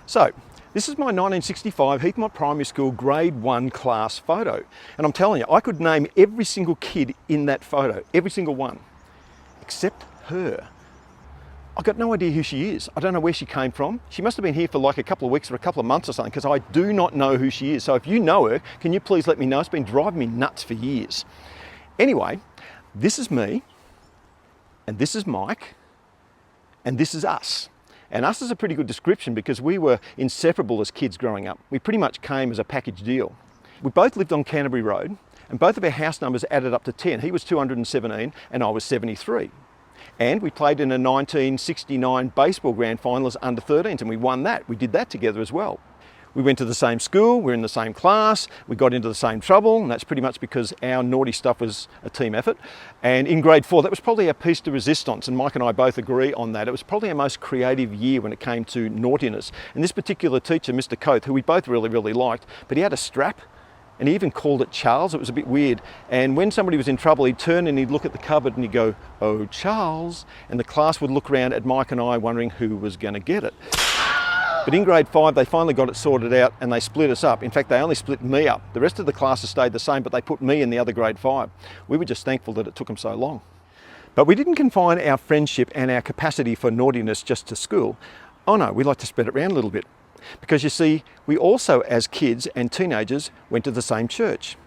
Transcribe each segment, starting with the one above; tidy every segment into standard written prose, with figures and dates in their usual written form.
So, this is my 1965 Heathmont Primary School Grade 1 class photo. And I'm telling you, I could name every single kid in that photo, every single one, except her. I've got no idea who she is. I don't know where she came from. She must have been here for like a couple of weeks or a couple of months or something, because I do not know who she is. So if you know her, can you please let me know? It's been driving me nuts for years. Anyway, this is me, and this is Mike, and this is us. And us is a pretty good description because we were inseparable as kids growing up. We pretty much came as a package deal. We both lived on Canterbury Road, and both of our house numbers added up to 10. He was 217 and I was 73. And we played in a 1969 baseball grand final as under 13s, and we won that. We did that together as well. We went to the same school, we're in the same class, we got into the same trouble, and that's pretty much because our naughty stuff was a team effort. And in grade 4, that was probably our piece de resistance, and Mike and I both agree on that. It was probably our most creative year when it came to naughtiness. And this particular teacher, Mr. Coath, who we both really liked, but he had a strap, and he even called it Charles. It was a bit weird. And when somebody was in trouble, he'd turn and he'd look at the cupboard and he'd go, "Oh, Charles." And the class would look around at Mike and I wondering who was going to get it. But in grade 5, they finally got it sorted out and they split us up. In fact, they only split me up. The rest of the classes stayed the same, but they put me in the other grade 5. We were just thankful that it took them so long. But we didn't confine our friendship and our capacity for naughtiness just to school. Oh no, we like to spread it around a little bit. Because you see, we also, as kids and teenagers, went to the same church.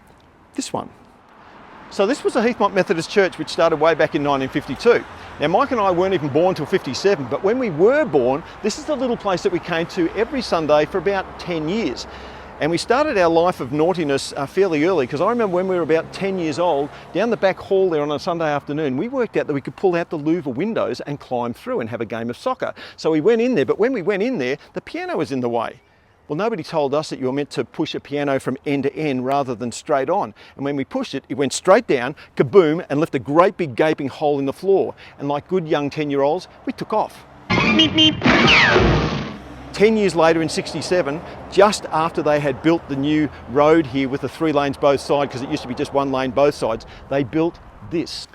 This one. So this was a Heathmont Methodist Church which started way back in 1952. Now Mike and I weren't even born till 57, but when we were born, this is the little place that we came to every Sunday for about 10 years. And we started our life of naughtiness fairly early, because I remember when we were about 10 years old, down the back hall there on a Sunday afternoon, we worked out that we could pull out the louver windows and climb through and have a game of soccer. So we went in there, but when we went in there, the piano was in the way. Well, nobody told us that you were meant to push a piano from end to end rather than straight on. And when we pushed it, it went straight down, kaboom, and left a great big gaping hole in the floor. And like good young 10-year-olds, we took off. 10 years later in 67, just after they had built the new road here with the 3 lanes both sides, because it used to be just 1 lane both sides, they built this.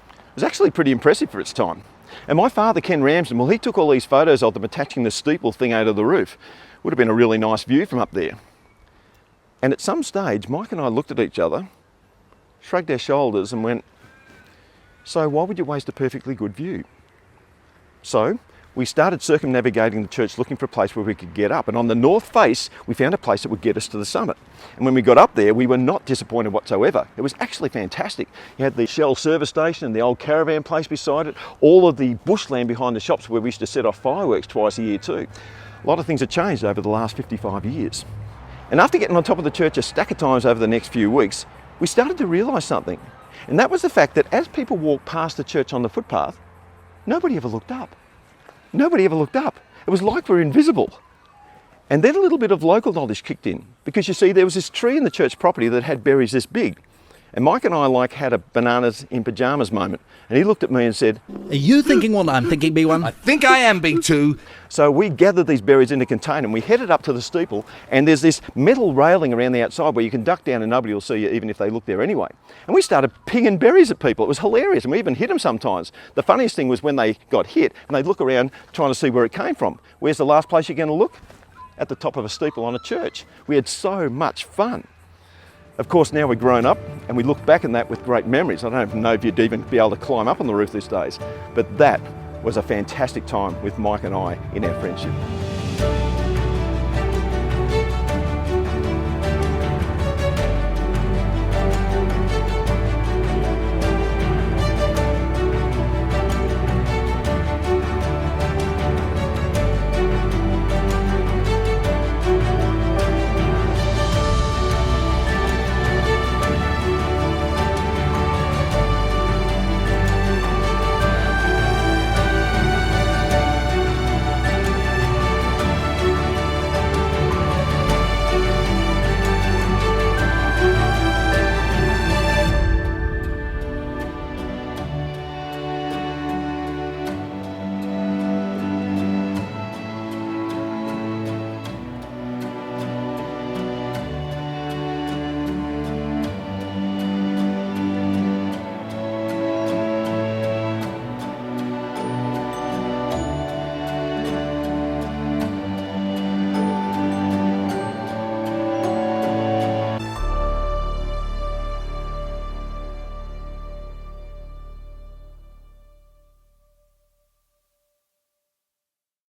It was actually pretty impressive for its time. And my father, Ken Ramsden, well, he took all these photos of them attaching the steeple thing out of the roof. Would have been a really nice view from up there. And at some stage, Mike and I looked at each other, shrugged our shoulders and went, "So why would you waste a perfectly good view?" So we started circumnavigating the church looking for a place where we could get up. And on the north face, we found a place that would get us to the summit. And when we got up there, we were not disappointed whatsoever. It was actually fantastic. You had the Shell service station and the old caravan place beside it, all of the bushland behind the shops where we used to set off fireworks twice a year too. A lot of things have changed over the last 55 years. And after getting on top of the church a stack of times over the next few weeks, we started to realise something. And that was the fact that as people walked past the church on the footpath, nobody ever looked up. Nobody ever looked up. It was like we were invisible. And then a little bit of local knowledge kicked in, because you see, there was this tree in the church property that had berries this big. And Mike and I had a bananas in pyjamas moment. And he looked at me and said, "Are you thinking what I'm thinking, B1? I think I am, B2. So we gathered these berries in a container and we headed up to the steeple, and there's this metal railing around the outside where you can duck down and nobody will see you even if they look there anyway. And we started pinging berries at people. It was hilarious, and we even hit them sometimes. The funniest thing was when they got hit and they'd look around trying to see where it came from. Where's the last place you're going to look? At the top of a steeple on a church. We had so much fun. Of course, now we're grown up and we look back on that with great memories. I don't even know if you'd even be able to climb up on the roof these days, but that was a fantastic time with Mike and I in our friendship.